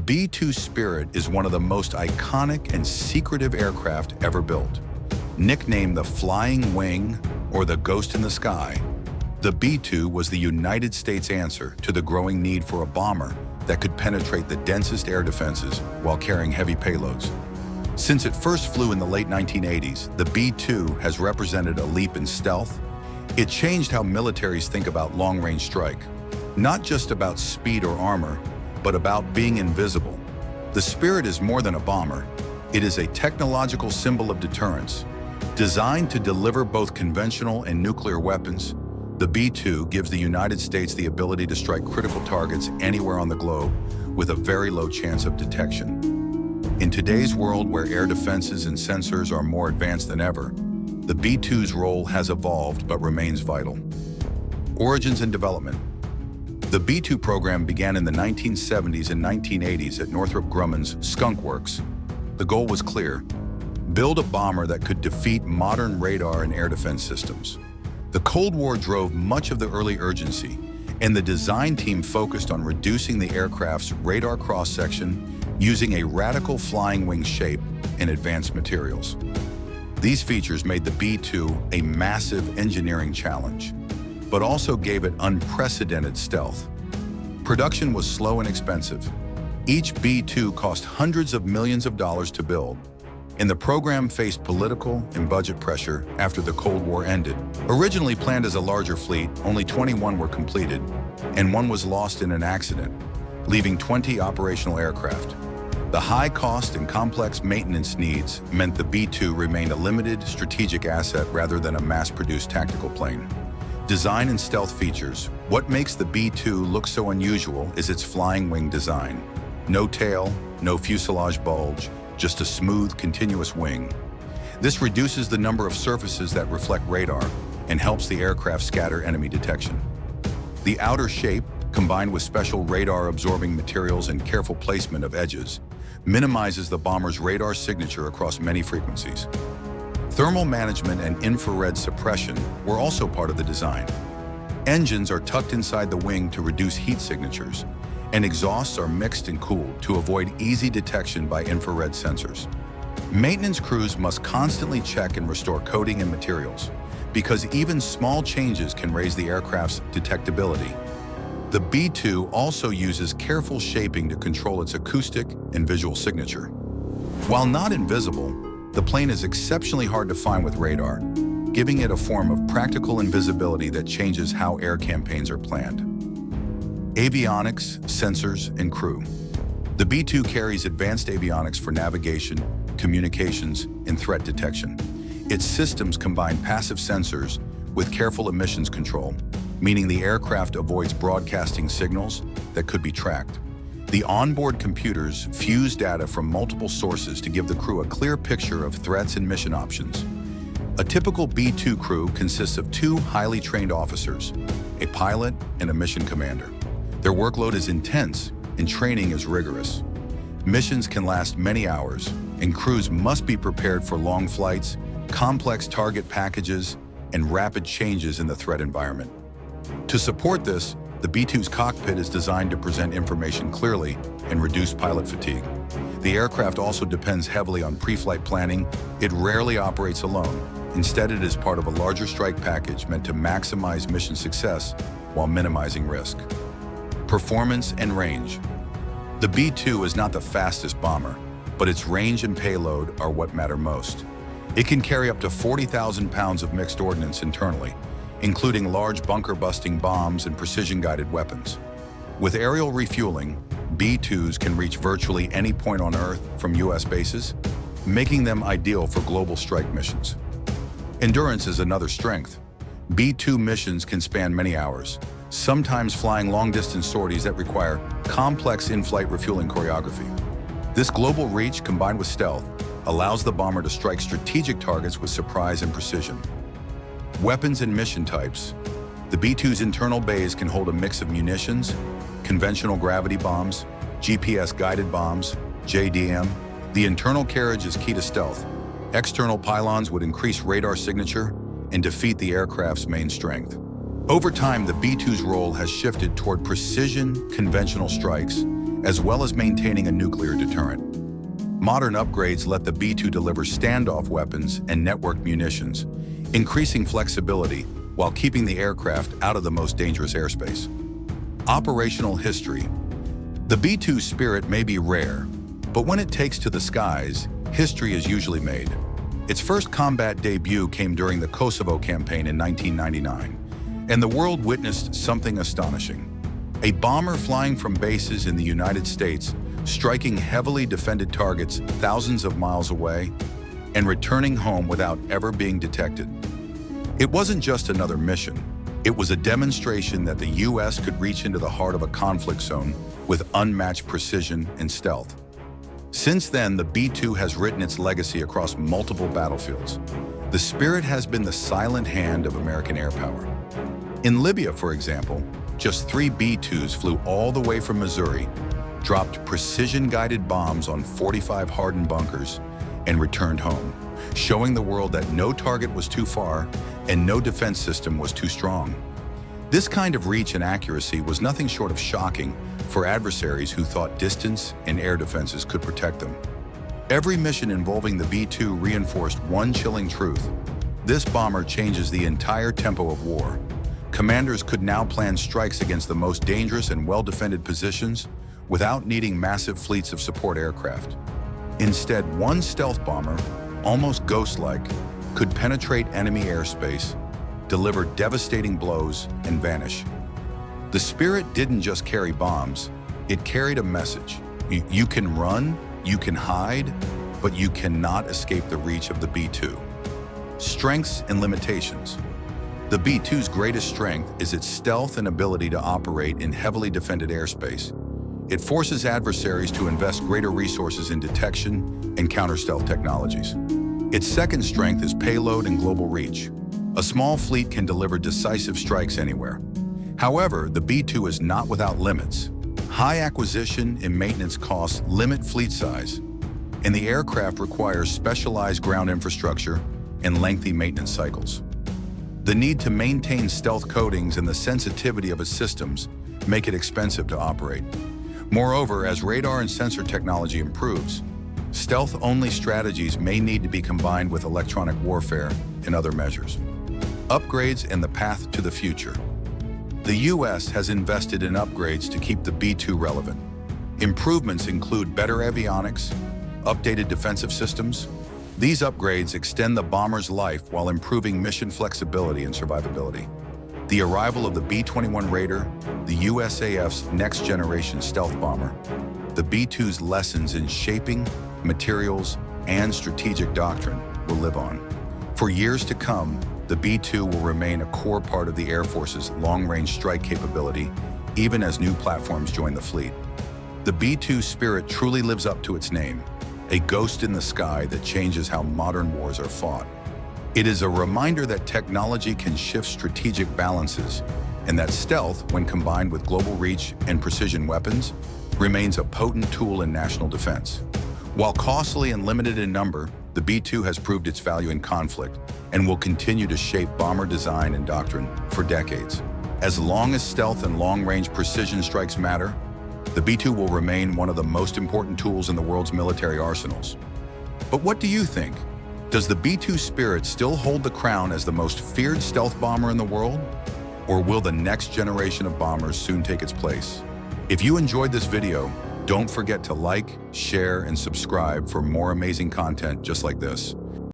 B-2 Spirit is one of the most iconic and secretive aircraft ever built. Nicknamed the Flying Wing or the Ghost in the Sky, the B-2 was the United States answer to the growing need for a bomber that could penetrate the densest air defenses while carrying heavy payloads. Since it first flew in the late 1980s, the B-2 has represented a leap in stealth. It changed how militaries think about long-range strike, not just about speed or armor, but about being invisible. The Spirit is more than a bomber. It is a technological symbol of deterrence. Designed to deliver both conventional and nuclear weapons, the B-2 gives the United States the ability to strike critical targets anywhere on the globe with a very low chance of detection. In today's world where air defenses and sensors are more advanced than ever, the B-2's role has evolved but remains vital. Origins and development. The B-2 program began in the 1970s and 1980s at Northrop Grumman's Skunk Works. The goal was clear: build a bomber that could defeat modern radar and air defense systems. The Cold War drove much of the early urgency, and the design team focused on reducing the aircraft's radar cross-section using a radical flying wing shape and advanced materials. These features made the B-2 a massive engineering challenge, but also gave it unprecedented stealth. Production was slow and expensive. Each B-2 cost hundreds of millions of dollars to build, and the program faced political and budget pressure after the Cold War ended. Originally planned as a larger fleet, only 21 were completed, and one was lost in an accident, leaving 20 operational aircraft. The high cost and complex maintenance needs meant the B-2 remained a limited strategic asset rather than a mass-produced tactical plane. Design and stealth features. What makes the B-2 look so unusual is its flying wing design. No tail, no fuselage bulge, just a smooth, continuous wing. This reduces the number of surfaces that reflect radar and helps the aircraft scatter enemy detection. The outer shape, combined with special radar-absorbing materials and careful placement of edges, minimizes the bomber's radar signature across many frequencies. Thermal management and infrared suppression were also part of the design. Engines are tucked inside the wing to reduce heat signatures, and exhausts are mixed and cooled to avoid easy detection by infrared sensors. Maintenance crews must constantly check and restore coating and materials, because even small changes can raise the aircraft's detectability. The B-2 also uses careful shaping to control its acoustic and visual signature. While not invisible, the plane is exceptionally hard to find with radar, giving it a form of practical invisibility that changes how air campaigns are planned. Avionics, sensors, and crew. The B-2 carries advanced avionics for navigation, communications, and threat detection. Its systems combine passive sensors with careful emissions control, meaning the aircraft avoids broadcasting signals that could be tracked. The onboard computers fuse data from multiple sources to give the crew a clear picture of threats and mission options. A typical B-2 crew consists of 2 highly trained officers, a pilot and a mission commander. Their workload is intense and training is rigorous. Missions can last many hours, and crews must be prepared for long flights, complex target packages, and rapid changes in the threat environment. To support this, the B-2's cockpit is designed to present information clearly and reduce pilot fatigue. The aircraft also depends heavily on pre-flight planning. It rarely operates alone. Instead, it is part of a larger strike package meant to maximize mission success while minimizing risk. Performance and range. The B-2 is not the fastest bomber, but its range and payload are what matter most. It can carry up to 40,000 pounds of mixed ordnance internally, including large bunker-busting bombs and precision-guided weapons. With aerial refueling, B-2s can reach virtually any point on Earth from U.S. bases, making them ideal for global strike missions. Endurance is another strength. B-2 missions can span many hours, sometimes flying long-distance sorties that require complex in-flight refueling choreography. This global reach, combined with stealth, allows the bomber to strike strategic targets with surprise and precision. Weapons and mission types. The B-2's internal bays can hold a mix of munitions, conventional gravity bombs, GPS-guided bombs, JDM. The internal carriage is key to stealth. External pylons would increase radar signature and defeat the aircraft's main strength. Over time, the B-2's role has shifted toward precision conventional strikes as well as maintaining a nuclear deterrent. Modern upgrades let the B-2 deliver standoff weapons and networked munitions, increasing flexibility while keeping the aircraft out of the most dangerous airspace. Operational history. The B-2 Spirit may be rare, but when it takes to the skies, history is usually made. Its first combat debut came during the Kosovo campaign in 1999, and the world witnessed something astonishing. A bomber flying from bases in the United States, striking heavily defended targets thousands of miles away, and returning home without ever being detected. It wasn't just another mission. It was a demonstration that the U.S. could reach into the heart of a conflict zone with unmatched precision and stealth. Since then, the B-2 has written its legacy across multiple battlefields. The Spirit has been the silent hand of American air power. In Libya, for example, just 3 B-2s flew all the way from Missouri, dropped precision-guided bombs on 45 hardened bunkers, and returned home, showing the world that no target was too far and no defense system was too strong. This kind of reach and accuracy was nothing short of shocking for adversaries who thought distance and air defenses could protect them. Every mission involving the B-2 reinforced one chilling truth: this bomber changes the entire tempo of war. Commanders could now plan strikes against the most dangerous and well-defended positions without needing massive fleets of support aircraft. Instead, one stealth bomber, almost ghost-like, could penetrate enemy airspace, deliver devastating blows, and vanish. The Spirit didn't just carry bombs, it carried a message. You can run, you can hide, but you cannot escape the reach of the B-2. Strengths and limitations. The B-2's greatest strength is its stealth and ability to operate in heavily defended airspace. It forces adversaries to invest greater resources in detection and counter-stealth technologies. Its second strength is payload and global reach. A small fleet can deliver decisive strikes anywhere. However, the B-2 is not without limits. High acquisition and maintenance costs limit fleet size, and the aircraft requires specialized ground infrastructure and lengthy maintenance cycles. The need to maintain stealth coatings and the sensitivity of its systems make it expensive to operate. Moreover, as radar and sensor technology improves, stealth-only strategies may need to be combined with electronic warfare and other measures. Upgrades and the path to the future. The U.S. has invested in upgrades to keep the B-2 relevant. Improvements include better avionics, updated defensive systems. These upgrades extend the bomber's life while improving mission flexibility and survivability. The arrival of the B-21 Raider, the USAF's next-generation stealth bomber, the B-2's lessons in shaping, materials, and strategic doctrine will live on. For years to come, the B-2 will remain a core part of the Air Force's long-range strike capability, even as new platforms join the fleet. The B-2 Spirit truly lives up to its name, a ghost in the sky that changes how modern wars are fought. It is a reminder that technology can shift strategic balances, and that stealth, when combined with global reach and precision weapons, remains a potent tool in national defense. While costly and limited in number, the B-2 has proved its value in conflict and will continue to shape bomber design and doctrine for decades. As long as stealth and long-range precision strikes matter, the B-2 will remain one of the most important tools in the world's military arsenals. But what do you think? Does the B-2 Spirit still hold the crown as the most feared stealth bomber in the world? Or will the next generation of bombers soon take its place? If you enjoyed this video, don't forget to like, share, and subscribe for more amazing content just like this.